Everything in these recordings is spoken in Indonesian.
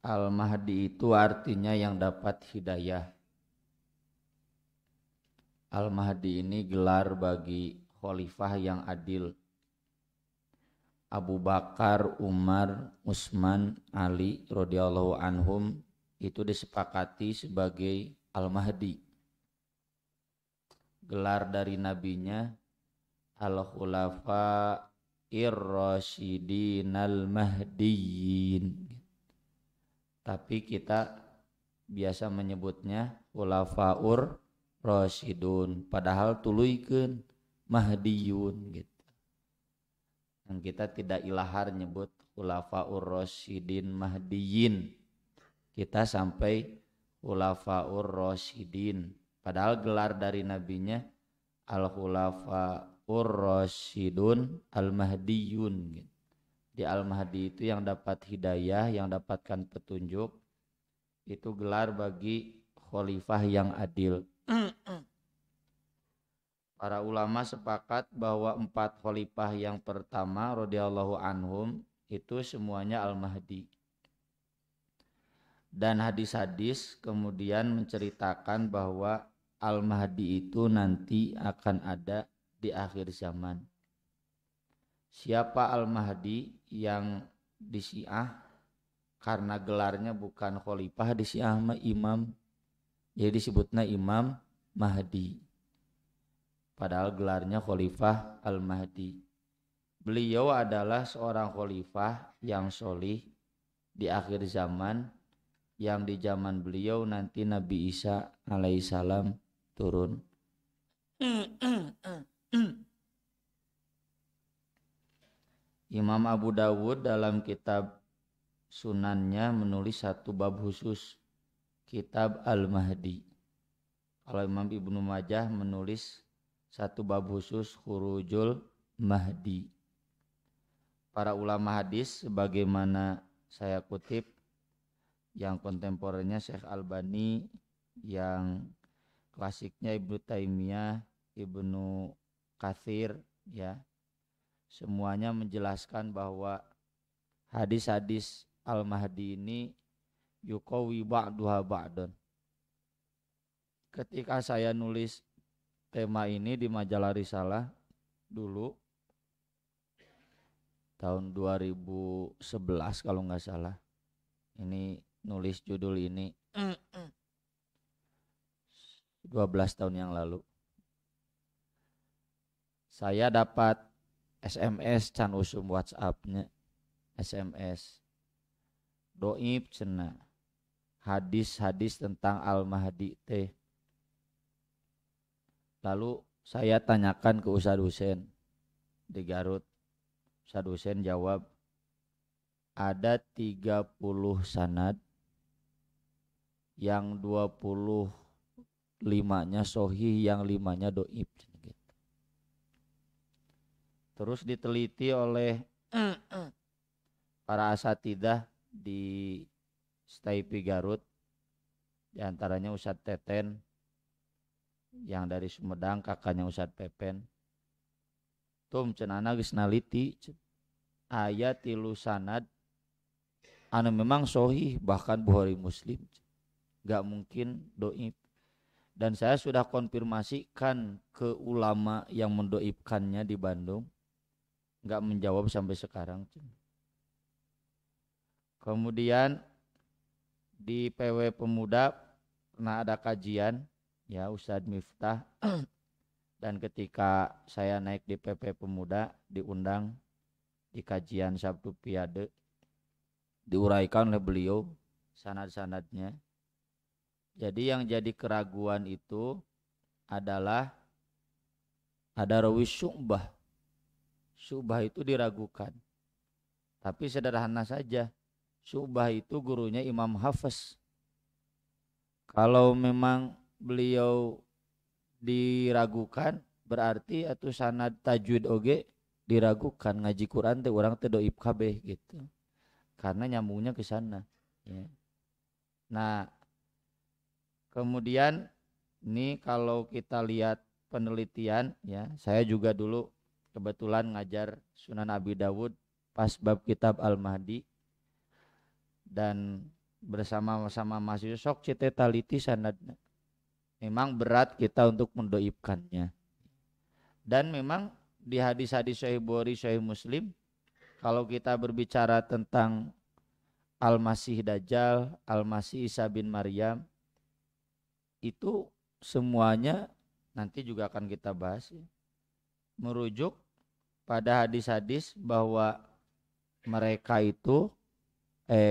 Al-Mahdi itu artinya yang dapat hidayah. Al-Mahdi ini gelar bagi khalifah yang adil. Abu Bakar, Umar, Utsman, Ali radhiyallahu anhum itu disepakati sebagai Al-Mahdi. Gelar dari nabinya Al-Khulafa Ir-Rasyidin Al-Mahdiyyin. Tapi kita biasa menyebutnya Khulafaur Rasyidun, padahal tuluikeun Mahdiyun gitu. Dan kita tidak ilahar nyebut Khulafaur Rasyidin Mahdiyyin. Kita sampai Khulafaur Rasyidin. Padahal gelar dari nabinya Al-Khulafaur Rasyidun Al-Mahdiyun gitu. Di Al-Mahdi itu yang dapat hidayah, yang dapatkan petunjuk, itu gelar bagi khalifah yang adil. Para ulama sepakat bahwa 4 khalifah yang pertama radhiyallahu anhum itu semuanya Al-Mahdi. Dan hadis-hadis kemudian menceritakan bahwa Al-Mahdi itu nanti akan ada di akhir zaman. Siapa Al-Mahdi yang di Syiah? Karena gelarnya bukan khalifah, di Syiah imam. Jadi disebutnya Imam Mahdi. Padahal gelarnya Khalifah Al-Mahdi. Beliau adalah seorang khalifah yang solih di akhir zaman, yang di zaman beliau nanti Nabi Isa alaihissalam turun. Imam Abu Dawud dalam kitab Sunannya menulis satu bab khusus, Kitab Al-Mahdi. Kalau Imam Ibnu Majah menulis satu bab khusus, Khurujul Mahdi. Para ulama hadis sebagaimana saya kutip, yang kontemporer,nya Syekh Albani, yang klasiknya Ibnu Taimiyah, Ibnu Katsir, ya, semuanya menjelaskan bahwa hadis-hadis Al-Mahdi ini yuqawi ba'duha ba'dan. Ketika saya nulis tema ini di majalah Risalah dulu tahun 2011 kalau nggak salah, ini nulis judul ini 12 tahun yang lalu. Saya dapat SMS can usum WhatsApp-nya, SMS doib cenah hadis-hadis tentang Al-Mahdi teh. Lalu saya tanyakan ke Ustadz Husein di Garut. Ustadz Husein jawab, ada 30 sanad, yang 25-nya sohih, yang 5-nya doib. Terus diteliti oleh para asatidah di Staipi Garut, diantaranya Ustadz Teten yang dari Sumedang, kakaknya Ustadz Pepen. Tum cenana geus naliti aya 3 sanad anu memang sohih, bahkan Bukhari Muslim, gak mungkin doib. Dan saya sudah konfirmasikan ke ulama yang mendoibkannya di Bandung, gak menjawab sampai sekarang. Kemudian di PW Pemuda pernah ada kajian, ya, Ustadz Miftah. Dan ketika saya naik di PP Pemuda, diundang di kajian Sabtu Piade, diuraikan oleh beliau sanad-sanadnya. Jadi yang jadi keraguan itu adalah ada rawi Syu'bah. Syu'bah itu diragukan. Tapi sederhana saja, Syu'bah itu gurunya Imam Hafiz. Kalau memang beliau diragukan, berarti atuh sanad tajwid oge diragukan. Ngaji Quran teh urang teh doib kabeh gitu, karena nyambungnya ke sana, ya. Nah, kemudian ini kalau kita lihat penelitian, ya, saya juga dulu kebetulan ngajar Sunan Abi Dawud pas bab kitab Al-Mahdi, dan bersama-sama mahasiswa sok cete taliti sanadna. Memang berat kita untuk mendoibkannya. Dan memang di hadis-hadis Sahih Bukhari, Sahih Muslim, kalau kita berbicara tentang Al-Masih Dajjal, Al-Masih Isa bin Maryam, itu semuanya nanti juga akan kita bahas ya, merujuk pada hadis-hadis bahwa mereka itu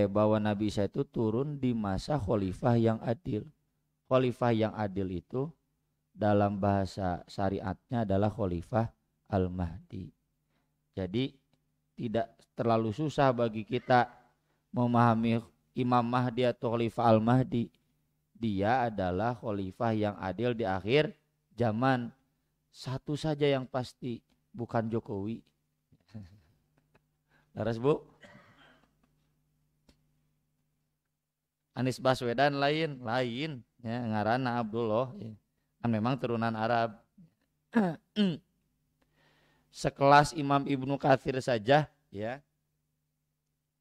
bahwa Nabi Isa itu turun di masa khalifah yang adil. Khalifah yang adil itu dalam bahasa syariatnya adalah Khalifah Al-Mahdi. Jadi tidak terlalu susah bagi kita memahami Imam Mahdi atau Khalifah Al-Mahdi. Dia adalah khalifah yang adil di akhir zaman. Satu saja yang pasti, bukan Jokowi. Laras Bu? Anies Baswedan lain ya, ngaranna Abdullah ya. Kan memang turunan Arab. Sekelas Imam Ibnu Katsir saja ya.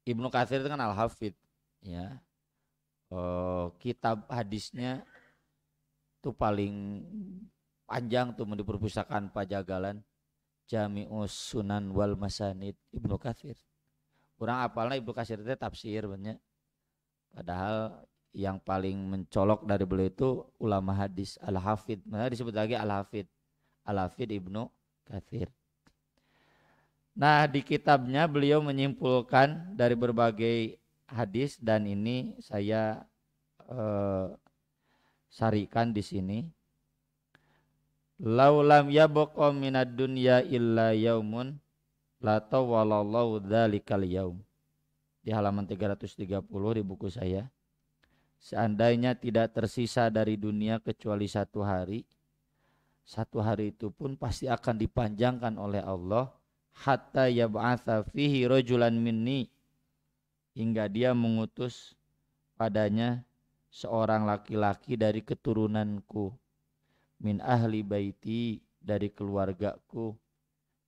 Ibnu Katsir itu kan Al-Hafidz ya. Kitab hadisnya itu paling panjang tuh di perpustakaan Pajagalan, Jami'us Sunan wal Masanid Ibnu Katsir. Kurang apalnya Ibnu Katsir itu tafsir banyak. Padahal yang paling mencolok dari beliau itu ulama hadis Al-Hafidz. Nah, disebut lagi Al-Hafidz. Al-Hafidz Ibnu Katsir. Nah, di kitabnya beliau menyimpulkan dari berbagai hadis dan ini saya sarikan di sini. Laulam yabqa minad dunya illa yaumun la tawallallahu dzalikal yaum. Di halaman 330 di buku saya. Seandainya tidak tersisa dari dunia kecuali satu hari itu pun pasti akan dipanjangkan oleh Allah hatta yab'atsa fihi rajulan minni, hingga dia mengutus padanya seorang laki-laki dari keturunanku, min ahli baiti, dari keluargaku,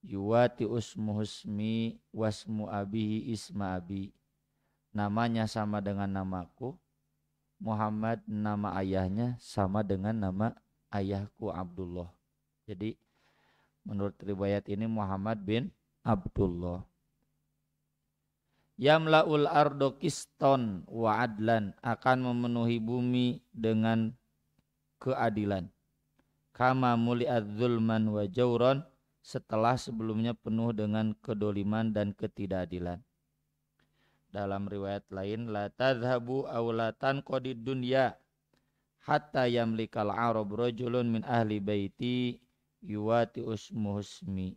yuwati usmu husmi wasmu abihi isma abi, namanya sama dengan namaku, Muhammad nama ayahnya sama dengan nama ayahku Abdullah. Jadi menurut riwayat ini Muhammad bin Abdullah. Yamla'ul ardo kiston wa adlan, akan memenuhi bumi dengan keadilan. Kama muli'ad zulman wa jauron, setelah sebelumnya penuh dengan kedoliman dan ketidakadilan. Dalam riwayat lain, la tadhhabu aulatan qadid dunya hatta yamlikal arab rajulun min ahli baiti yuwati usmu husmi.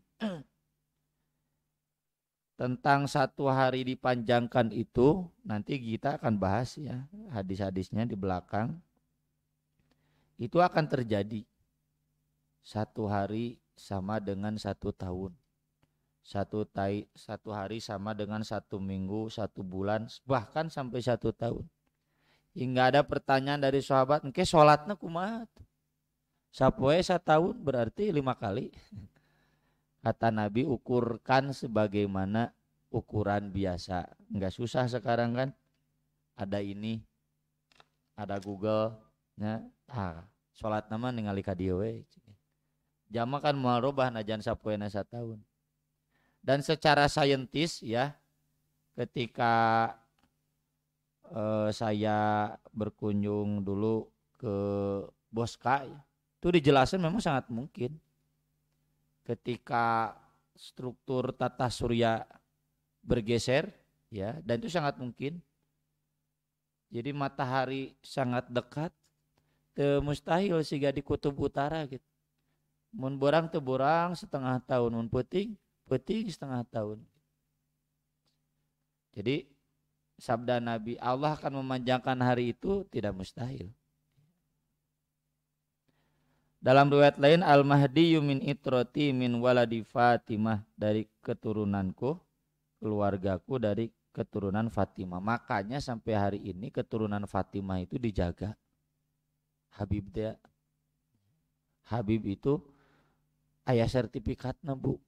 Tentang satu hari dipanjangkan itu nanti kita akan bahas ya, hadis-hadisnya di belakang. Itu akan terjadi. Satu hari sama dengan satu tahun. Satu hari sama dengan satu minggu, satu bulan, bahkan sampai satu tahun. Hingga ada pertanyaan dari sahabat, engke sholatnya kumaha? Sapoe satahun berarti 5 kali. Kata Nabi, ukurkan sebagaimana ukuran biasa. Enggak susah sekarang kan. Ada ini, ada Google, ya. Sholat nama ningali ka dieu we. Jama kan moal robah najan sapoena satahun. Dan secara saintis ya, ketika saya berkunjung dulu ke Boska ya, itu dijelaskan memang sangat mungkin. Ketika struktur tata surya bergeser ya, dan itu sangat mungkin. Jadi matahari sangat dekat, teu mustahil siga di kutub utara gitu. Mun borang teu borang setengah tahun, mun peuting setengah tahun. Jadi sabda Nabi Allah akan memanjangkan hari itu tidak mustahil. Dalam riwayat lain, Al-Mahdi min itrati min waladi Fatimah, dari keturunanku, keluargaku dari keturunan Fatimah. Makanya sampai hari ini keturunan Fatimah itu dijaga. Habib itu aya sertifikatna Bu.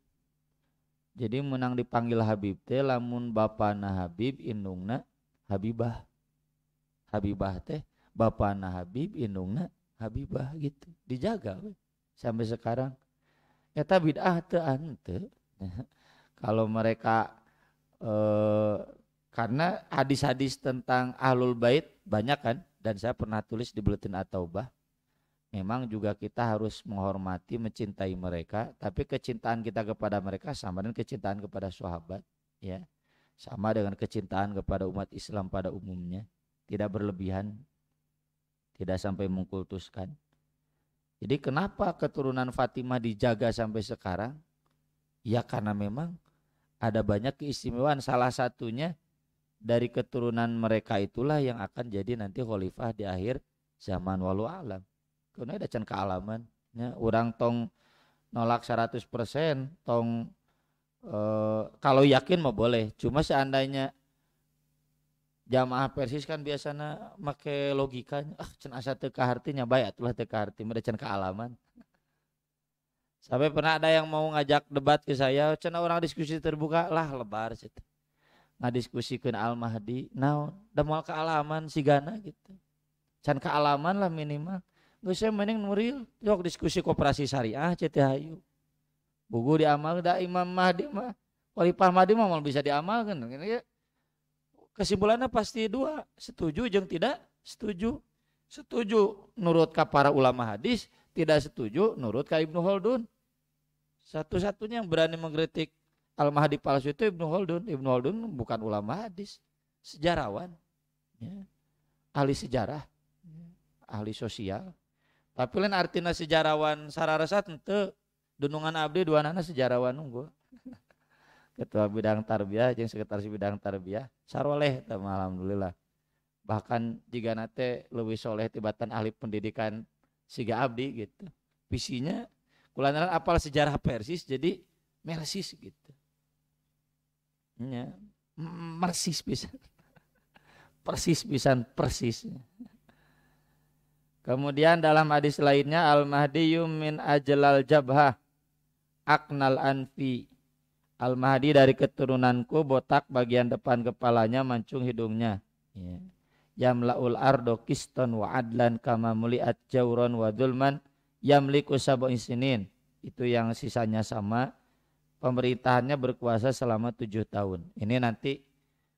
Jadi menang dipanggil Habib teh lamun bapana Habib indungna Habibah. Habibah teh bapana Habib, indungna Habibah gitu. Dijaga we. Sampai sekarang. Eta bid'ah teu henteu. Kalau mereka karena hadis-hadis tentang Ahlul Bait banyak kan, dan saya pernah tulis di Buletin At-Taubah. Memang juga kita harus menghormati, mencintai mereka, tapi kecintaan kita kepada mereka sama dengan kecintaan kepada sahabat, ya. Sama dengan kecintaan kepada umat Islam pada umumnya, tidak berlebihan, tidak sampai mengkultuskan. Jadi kenapa keturunan Fatimah dijaga sampai sekarang? Ya karena memang ada banyak keistimewaan, salah satunya dari keturunan mereka itulah yang akan jadi nanti khalifah di akhir zaman walau alam. Karena ada can kealaman, ya, orang tong nolak 100%, tong kalau yakin mah boleh. Cuma seandainya jamaah Persis kan biasanya make logikanya, can asa teu kahartinya bae atulah teu kaharti, mah can kealaman. Sampai pernah ada yang mau ngajak debat ke saya, cenah orang diskusi terbuka lah lebar gitu. Ngadiskusikeun Al-Mahdi, naon da moal kealaman sigana gitu. Can kealaman lah minimal. Geus saya mending nuril, jok diskusi koperasi syariah cete hayu. Buku diamal da Imam Mahdi mah, Khalifah Mahdi mah bisa diamalkan. Kesimpulannya pasti dua, setuju jeung tidak setuju. Setuju nurut ka para ulama hadis, tidak setuju nurut ka Ibnu Khaldun. Satu-satunya yang berani mengkritik Al-Mahdi palsu itu Ibnu Khaldun. Ibnu Khaldun bukan ulama hadis, sejarawan, ya. Ahli sejarah, ahli sosial. Tapi lain artinya sejarawan sararasa teu dunungan abdi dua nana sejarawan nunggu. Ketua bidang tarbiyah jeung sekretaris bidang tarbiyah saroleh tah alhamdulillah. Bahkan jika nate leuwih soleh tibatan ahli pendidikan siga abdi gitu. Visinya kulantaran apal sejarah Persis jadi Mersis gitu. Nya Mersis pisan. Persis pisan persis. Kemudian dalam hadis lainnya Al-Mahdi min ajlal jabhah aknal anfi. Al-Mahdi dari keturunanku botak bagian depan kepalanya mancung hidungnya. Ya. Yamlaul ardo kiston wa adlan kama muliat jauron wa dzulman yamliku sab'in sinin. Itu yang sisanya sama. Pemerintahannya berkuasa selama 7 tahun. Ini nanti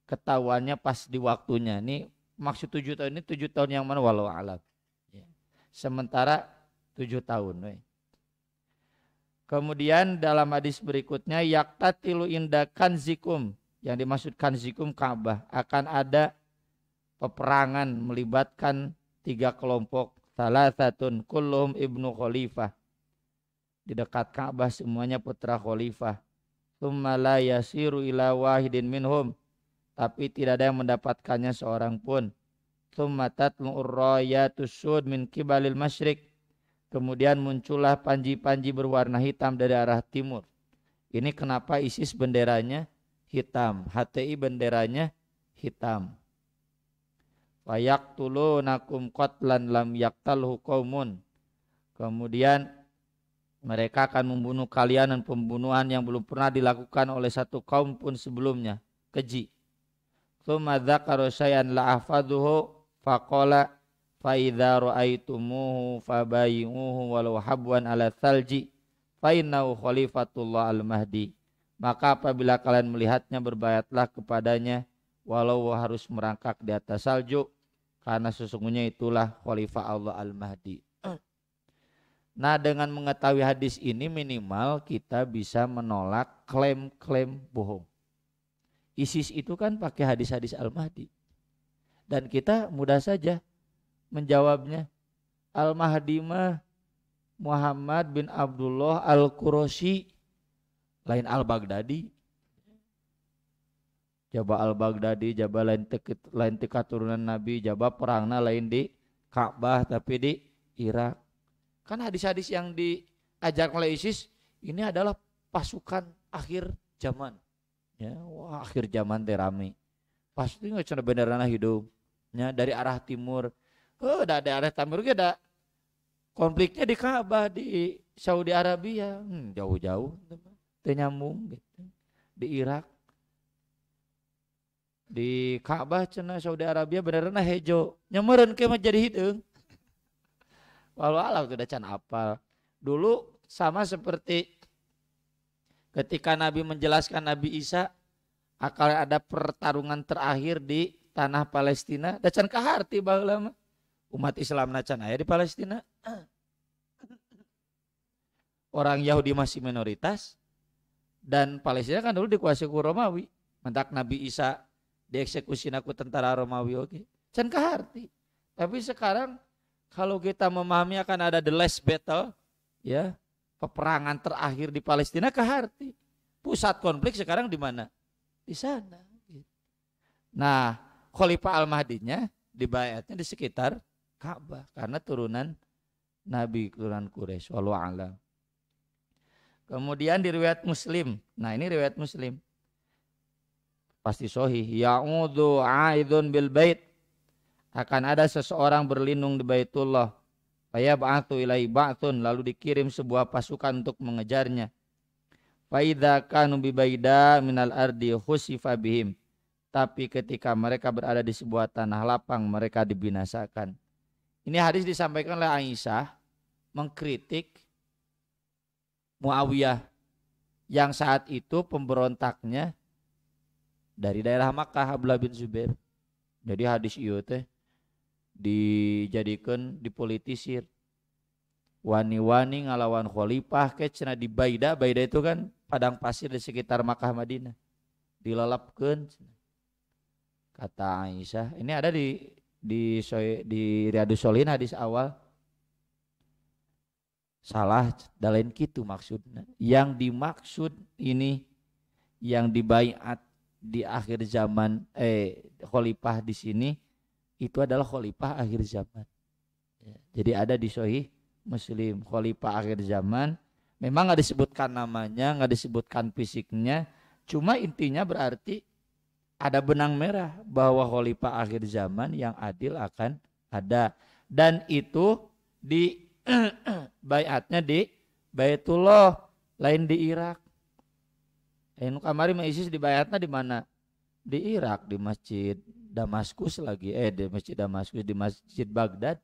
ketahuannya pas di waktunya. Ini maksud 7 tahun ini 7 tahun yang mana walau alam. Sementara 7 tahun. Kemudian dalam hadis berikutnya yaktatilu inda kanzikum, yang dimaksud kanzikum Ka'bah, akan ada peperangan melibatkan 3 kelompok, salasatun kulluhum ibnu khalifah, di dekat Ka'bah semuanya putra khalifah, tsumma la yasiru ila wahidin minhum, tapi tidak ada yang mendapatkannya seorang pun. Tsumma tatlu'ur rayatus sud min kibalil masyriq. Kemudian muncullah panji-panji berwarna hitam dari arah timur. Ini kenapa ISIS benderanya hitam, HTI benderanya hitam. Wa yaqtulunakum qatlan lam yaqtalhu qaumun. Kemudian mereka akan membunuh kalian dan pembunuhan yang belum pernah dilakukan oleh satu kaum pun sebelumnya. Keji. Tsumma dzakara syai'an la ahfaduhu faqala fa idza ra'aitumuhu fabayyuhu walau habwan ala thalji fa innahu khalifatullah al-mahdi. Maka apabila kalian melihatnya berbayatlah kepadanya walau harus merangkak di atas salju, karena sesungguhnya itulah khalifah Allah al-mahdi. Nah, dengan mengetahui hadis ini minimal kita bisa menolak klaim-klaim bohong. ISIS itu kan pakai hadis-hadis al-mahdi. Dan kita mudah saja menjawabnya. Al-Mahdi mah Muhammad bin Abdullah Al-Qurashi, lain Al-Baghdadi. Jaba Al-Baghdadi, jaba lain ti katurunan Nabi, jaba perangna lain di Ka'bah tapi di Irak. Kan hadis-hadis yang diajarkan oleh ISIS ini adalah pasukan akhir zaman. Ya, wah akhir zaman teh rame. Pasti nggak cina benerana hidupnya dari arah timur. Dari arah timur ada konfliknya di Ka'bah di Saudi Arabia, jauh-jauh, nyambung gitu. Di Irak, di Ka'bah cenah Saudi Arabia benerna hejo nyameureun ke mah jadi hideung. Walau alam udah can apal. Dulu sama seperti ketika Nabi menjelaskan Nabi Isa akan ada pertarungan terakhir di tanah Palestina, da can kaharti baheula mah. Umat Islam can aya di Palestina. Orang Yahudi masih minoritas dan Palestina kan dulu dikuasai ku Romawi. Mentak Nabi Isa dieksekusi ku tentara Romawi oke. Can kaharti. Tapi sekarang kalau kita memahami akan ada the last battle, ya, peperangan terakhir di Palestina kaharti. Pusat konflik sekarang di mana? Di sana. Nah, Khalifah Al-Mahdinya dibayatnya di sekitar Ka'bah karena turunan Nabi, turunan Quraisy. Wallahu a'lam. Kemudian di riwayat Muslim. Nah, ini riwayat Muslim. Pasti sahih. Ya'udhu a'idun bil bait. Akan ada seseorang berlindung di Baitullah. Fayab'atsu ilai ba'tsun, lalu dikirim sebuah pasukan untuk mengejarnya. Fa idza kanu bi baida minal ardi khusifa bihim. Tapi ketika mereka berada di sebuah tanah lapang, mereka dibinasakan. Ini hadis disampaikan oleh Aisyah mengkritik Muawiyah yang saat itu pemberontaknya dari daerah Makkah, Abdullah bin Zubair. Jadi hadis ieu teh dijadikan dipolitisir. Wani-wani ngalawan khalifah ke cenah di Baida. Baida itu kan padang pasir di sekitar Makkah Madinah. Dilalapkeun. Kata Aisyah, ini ada di Riyadhus Shalihin hadis awal. Salah dalain kitu maksudnya. Yang dimaksud ini yang dibaiat di akhir zaman khalifah di sini itu adalah khalifah akhir zaman. Jadi ada di Sahih Muslim khalifah akhir zaman. Memang nggak disebutkan namanya, nggak disebutkan fisiknya. Cuma intinya berarti ada benang merah bahwa khalifah akhir zaman yang adil akan ada. Dan itu di baiatnya di Baitullah, lain di Irak. Anu kamari mah ISIS di baiatna di mana? Di Irak, di Masjid Damaskus lagi. Di Masjid Damaskus, di Masjid Baghdad.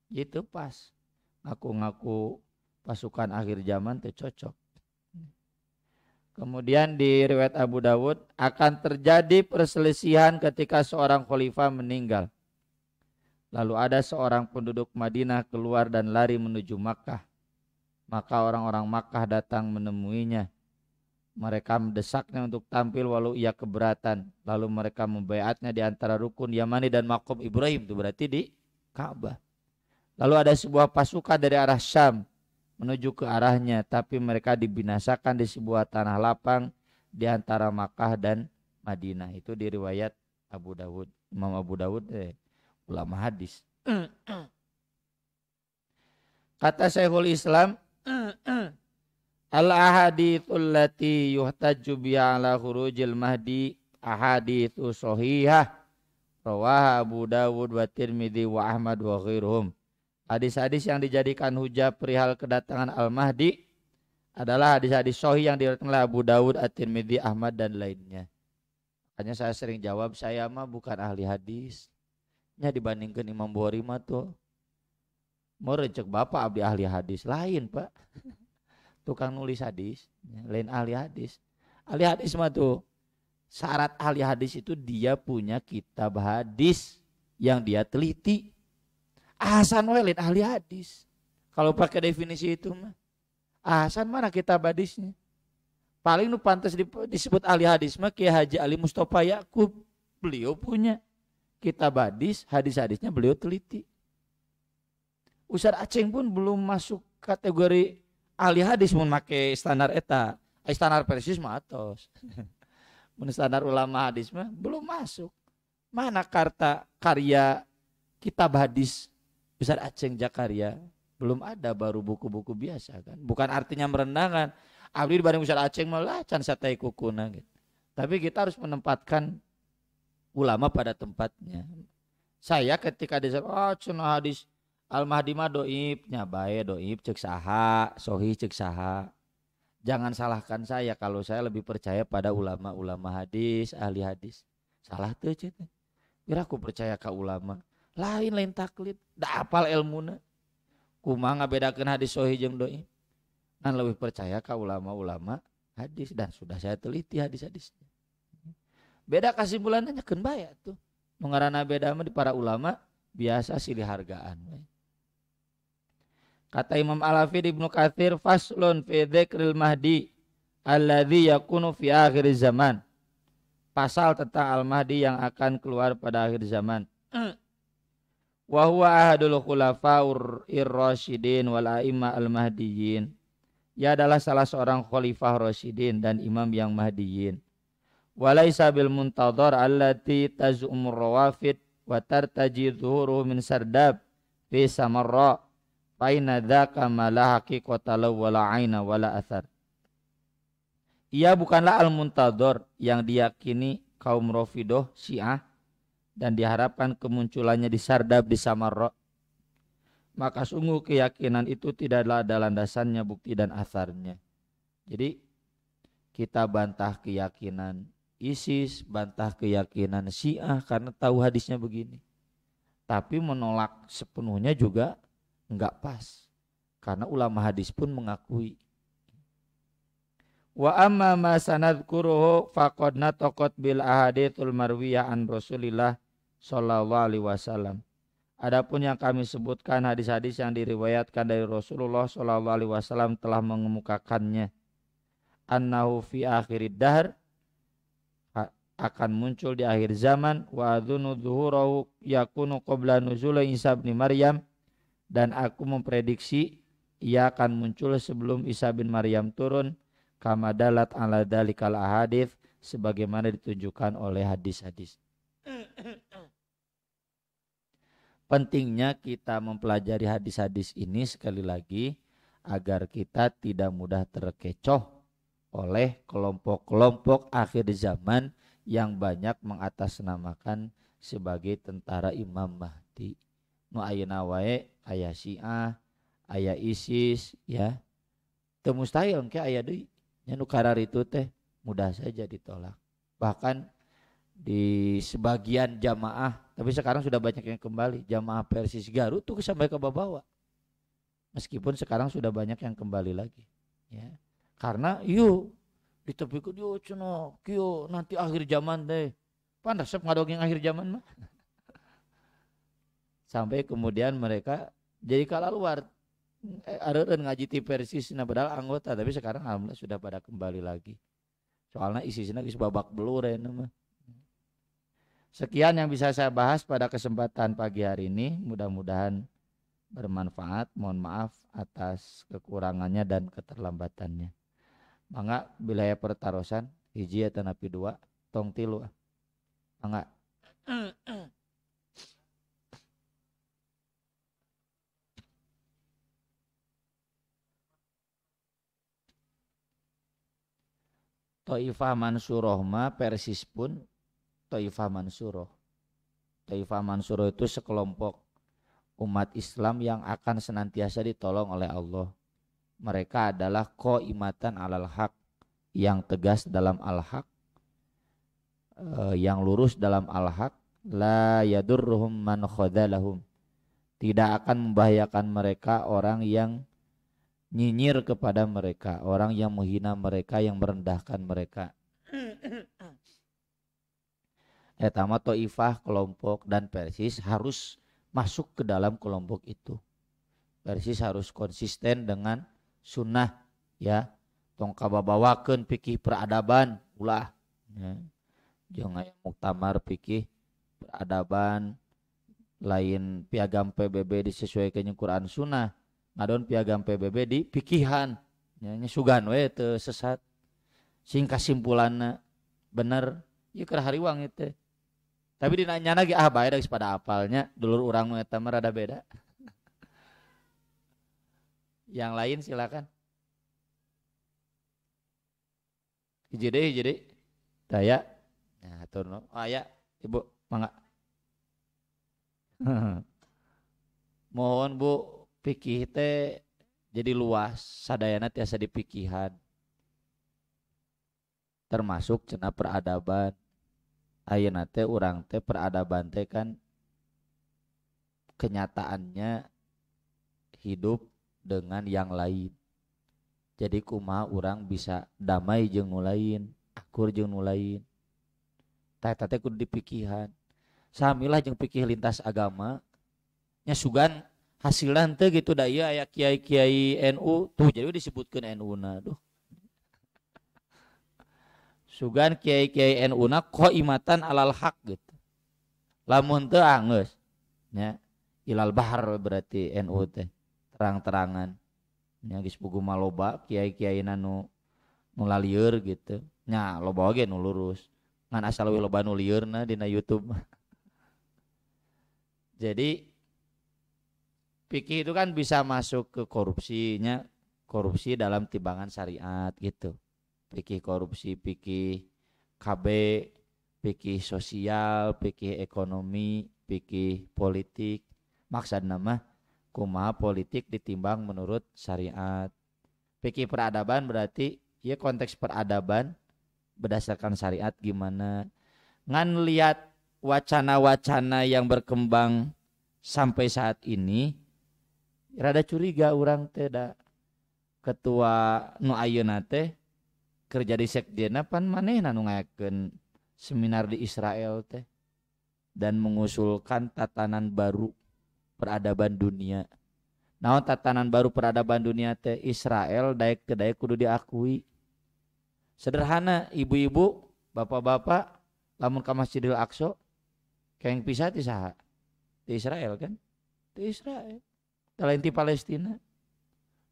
Itu pas. Ngaku-ngaku pasukan akhir zaman teh cocok. Kemudian di riwayat Abu Dawud akan terjadi perselisihan ketika seorang khalifah meninggal. Lalu ada seorang penduduk Madinah keluar dan lari menuju Makkah. Maka orang-orang Makkah datang menemuinya. Mereka mendesaknya untuk tampil walau ia keberatan. Lalu mereka membaiatnya di antara rukun Yamani dan Maqam Ibrahim. Itu berarti di Ka'bah. Lalu ada sebuah pasukan dari arah Syam menuju ke arahnya. Tapi mereka dibinasakan di sebuah tanah lapang di antara Makkah dan Madinah. Itu di riwayat Abu Dawud. Imam Abu Dawud ulama hadis. Kata Syekhul Islam, al-ahadithul lati yuhtajju biha ala khurujil mahdi ahadithu sahihah rawaha Abu Dawud wa Tirmidzi wa Ahmad wa ghairuhum. Hadis-hadis yang dijadikan hujah perihal kedatangan Al-Mahdi adalah hadis-hadis sahih yang diriwayatkan oleh Abu Dawud, At-Tirmidzi, Ahmad dan lainnya. Makanya saya sering jawab, saya mah bukan ahli hadis. Nya dibandingkan Imam Bukhari mah tuh mau recek bapak abdi ahli hadis lain pak. Tukang nulis hadis lain ahli hadis. Ahli hadis mah tuh syarat ahli hadis itu dia punya kitab hadis yang dia teliti. Ahsan lain ahli hadis. Kalau pakai definisi itu mah ahsan mana kitab hadisnya. Paling nu pantas disebut ahli hadis mah Kiai Haji Ali Mustofa Yakub. Beliau punya kitab hadis, hadis-hadisnya beliau teliti. Ustaz Aceng pun belum masuk kategori ahli hadis mun make standar eta. Standar persis mah atos. Mun standar ulama hadis mah belum masuk. Mana karya kitab hadis Ustaz Aceng Jakaria? Belum ada, baru buku-buku biasa kan. Bukan artinya merendahkan. Abdi dibanding Ustaz Aceng malah can satay kukuna gitu. Tapi kita harus menempatkan ulama pada tempatnya. Saya ketika disebut cenah hadis Al-Mahdi mah doib, nya bae doib cek saha, sohi cek saha. Jangan salahkan saya kalau saya lebih percaya pada ulama-ulama hadis, ahli hadis. Salah teu ceu teh. Kira aku percaya ka ulama. Lain taklid, da apal ilmuna. Kumaha ngabedakeun hadis sahih jeung dhaif. Kan lebih percaya ka ulama-ulama hadis dan sudah saya teliti hadis-hadisnya. Beda kesimpulannya nyakeun bae tuh. Nu ngaranna beda mah di para ulama biasa silih hargaan. Kata Imam Al-Hafidz Ibnu Katsir, faslun fi dzikril mahdi alladzi yakunu fi akhir zaman. Pasal tentang Al-Mahdi yang akan keluar pada akhir zaman. Wa huwa ahadul khulafaur ir-rasyidin wal a'imma al-mahdiyyin. Ia adalah salah seorang khalifah rasyidin dan imam yang mahdiyin. Walaysa bil muntadhar allati tazumur rawafid wa tartaji dhuhuruhu min sardab fi samarra fa inna dzaka ma la haqiqata lahu wa la aina wa la athar. Ia bukanlah al-muntadhar yang diyakini kaum Rafidah Syiah dan diharapkan kemunculannya di Sardab di Samarra. Maka sungguh keyakinan itu tidaklah ada landasannya, bukti dan asarnya. Jadi kita bantah keyakinan ISIS, bantah keyakinan Syiah karena tahu hadisnya begini. Tapi menolak sepenuhnya juga enggak pas. Karena ulama hadis pun mengakui. Wa amma ma sanadkuruhu faqad nataqat bil ahaditsul marwiyah an Rasulillah sallallahu alaihi wasallam. Adapun yang kami sebutkan hadis-hadis yang diriwayatkan dari Rasulullah sallallahu alaihi wasallam telah mengemukakannya. Annahu fi akhirid dahr, akan muncul di akhir zaman, wa adzunu dzuhurahu yakunu qabla nuzul Isa bin Maryam, dan aku memprediksi ia akan muncul sebelum Isa bin Maryam turun, kama dalat ala dalikal ahadits, sebagaimana ditunjukkan oleh hadis-hadis. Pentingnya kita mempelajari hadis-hadis ini sekali lagi agar kita tidak mudah terkecoh oleh kelompok-kelompok akhir zaman yang banyak mengatasnamakan sebagai tentara Imam Mahdi. Nu ayeuna wae aya Syiah, aya ISIS ya. Teu mustahil engke aya deui. Nya nu kararitu teh mudah saja ditolak. Bahkan di sebagian jamaah, tapi sekarang sudah banyak yang kembali, jamaah Persis Garut tuh sampai ke bawah. Meskipun sekarang sudah banyak yang kembali lagi ya. Karena yuk ditepikeun yuk cenah kieu nanti akhir zaman deh. Pantas sok ngadongeng akhir zaman mah. Sampai kemudian mereka jadi kalaluar areureun ngaji ti Persis na padahal anggota, tapi sekarang alhamdulillah sudah pada kembali lagi. Soalnya isisna geus babak belur eta mah. Sekian yang bisa saya bahas pada kesempatan pagi hari ini. Mudah-mudahan bermanfaat. Mohon maaf atas kekurangannya dan keterlambatannya. Mangga bilaya pertarosan hiji eta napi dua tong tilu. Mangga. Thaifah Mansuroh mah Persis pun Thaifah Mansuroh. Thaifah Mansuroh itu sekelompok umat Islam yang akan senantiasa ditolong oleh Allah. Mereka adalah qaimatan alal haq, yang tegas dalam al-haq, yang lurus dalam al-haq, la yadurruhum man khadalahum. Tidak akan membahayakan mereka orang yang nyinyir kepada mereka, orang yang menghina mereka, yang merendahkan mereka. Etama Thaifah kelompok dan Persis harus masuk ke dalam kelompok itu. Persis harus konsisten dengan sunnah ya. Tong kababawakeun fikih peradaban ulah ya. Jangan muktamar fikih peradaban lain piagam PBB disesuaikan dengan Quran sunnah. Ngadon piagam PBB di pikihan nya sugan we teu sesat. Sing kasimpulanna bener ieu keur hariwang itu. Tapi dinanya lagi bae geus pada apalnya dulur urang nu eta mah rada beda. Yang lain silakan. Hiji deui. Daya. Nah, atur no. Aya Ibu, mangga. Mohon Bu, fikih teh jadi luas, sadayana tiasa dipikihan. Termasuk cenah peradaban. ayeuna teh urang teh peradaban teh kan kenyataannya hidup dengan yang lain. Jadi kumaha urang bisa damai jeung nu lain, akur jeung nu lain. Tah eta teh kudu dipikihan. Samilah jeung pikih lintas agama nya sugan hasilna teu gitu da ieu aya kiai-kiai NU tuh jadi disebutkeun NU na. Duh. Sugan kiai-kiai NU na qaimatan alal haq gitu. Lamun teu geus nya ilal bahar berarti NU teh terang-terangan. Nya geus puguh maloba kiai-kiaina nu lalieur gitu. Nya loba oge nu lurus. Ngan asal we loba nu liurna dina YouTube. Jadi fikih itu kan bisa masuk ke korupsinya, korupsi dalam timbangan syariat gitu. Fikih korupsi, fikih KB, fikih sosial, fikih ekonomi, fikih politik. Maksudna mah kumaha politik ditimbang menurut syariat. Fikih peradaban berarti ya konteks peradaban berdasarkan syariat gimana. Ngan lihat wacana-wacana yang berkembang sampai saat ini rada curiga orang teh da ketua nu ayeuna teh kerja di sekdena pan manehna nu ngayakeun seminar di Israel teh dan mengusulkan tatanan baru peradaban dunia. Naon tatanan baru peradaban dunia teh Israel daek teu daek kudu diakui. Sederhana ibu-ibu, bapak-bapak lamun ka Masjidil Aqsa kaeng pisah ti saha? Di Israel kan? Di Israel. Lain ti Palestina.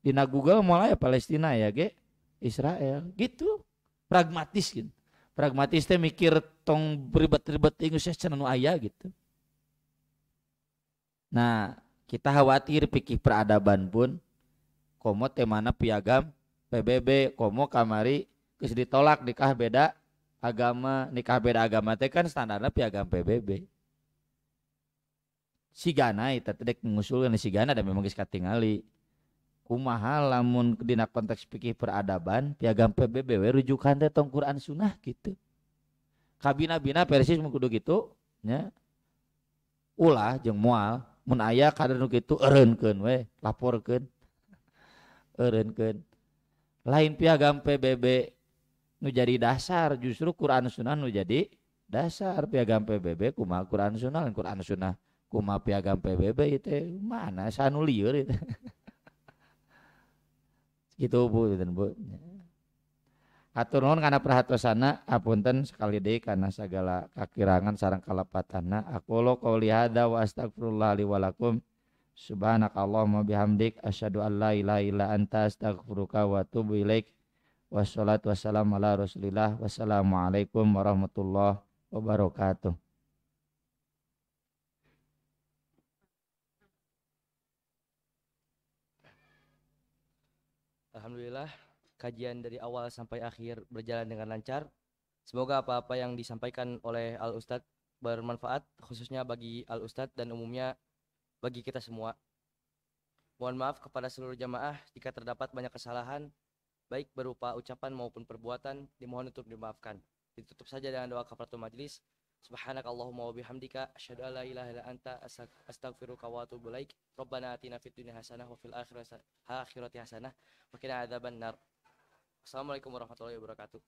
Dina Google mulai Palestina ya ge Israel gitu. Pragmatis gitu. Pragmatis teh mikir tong ribet-ribet geus cenah nu aya gitu. Nah, kita khawatir pikir peradaban pun komo teh mana piagam PBB komo kamari geus ditolak nikah beda agama, nikah beda agama teh kan standarna piagam PBB. Sigana eta teh dek ngusulkeun sigana da memang geus katingali. Kumaha lamun dina konteks pikir peradaban piagam PBB we rujukan teh tong Quran Sunnah gitu. Kabina-bina persis mun kudu kitu nya. Ulah jeung moal mun aya kada nu kitu eureunkeun we, laporkeun. Eureunkeun. Lain piagam PBB nu jadi dasar justru Quran Sunnah nu jadi dasar piagam PBB kumaha Quran Sunnah Quran Sunnah kumaha piagam PBB itu mana sanu lieur itu. Gitu Bu dan Bu. Atur nuhun kana perhatosana apunten sekali deui kana sagala kakirangan sareng kalapatanna. Aqulu qouli hadza wa astaghfirullah li wa lakum. Subhanakallahumma bihamdik asyhadu an la ilaha illa anta astaghfiruka wa atubu ilaik. Wassalatu wassalamu ala Rasulillah. Wassalamualaikum warahmatullahi wabarakatuh. Alhamdulillah, kajian dari awal sampai akhir berjalan dengan lancar. Semoga apa-apa yang disampaikan oleh Al Ustadz bermanfaat, khususnya bagi Al Ustadz dan umumnya bagi kita semua. Mohon maaf kepada seluruh jamaah jika terdapat banyak kesalahan, baik berupa ucapan maupun perbuatan, dimohon untuk dimaafkan. Ditutup saja dengan doa kafaratul majlis. Subhanakallahumma wa bihamdika asyhadu an la ilaha illa anta astaghfiruka wa atubu ilaik. Rabbana atina fid dunya hasanah wa fil akhirati hasanah wa qina adzabannar. Assalamualaikum warahmatullahi wabarakatuh.